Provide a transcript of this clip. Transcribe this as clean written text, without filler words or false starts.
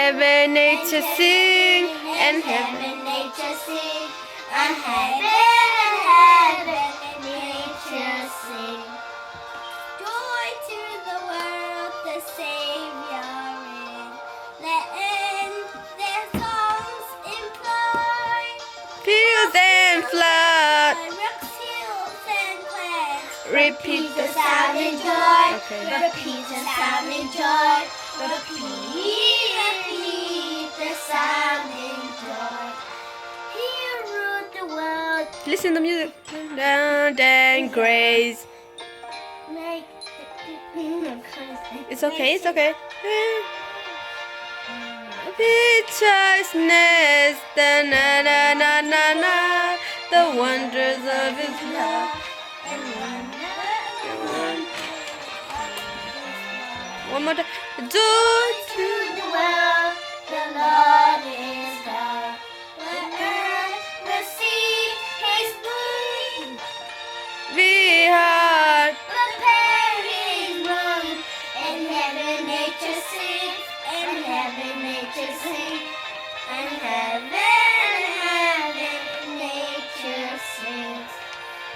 heaven nature sing, and heaven nature sing, and heaven nature sing. Joy to the world, the Savior in. Let their songs employ. fields and flood. Rocks, hills, and glens. Repeat The sounding joy. Okay. Repeat the sounding joy. Repeat the sounding joy. He ruled the world. Listen to the music. Down and grace. Make It's okay, it's okay. Picturesness, da na na na na na, the wonders of His love. One more time. Joy to the world, the Lord is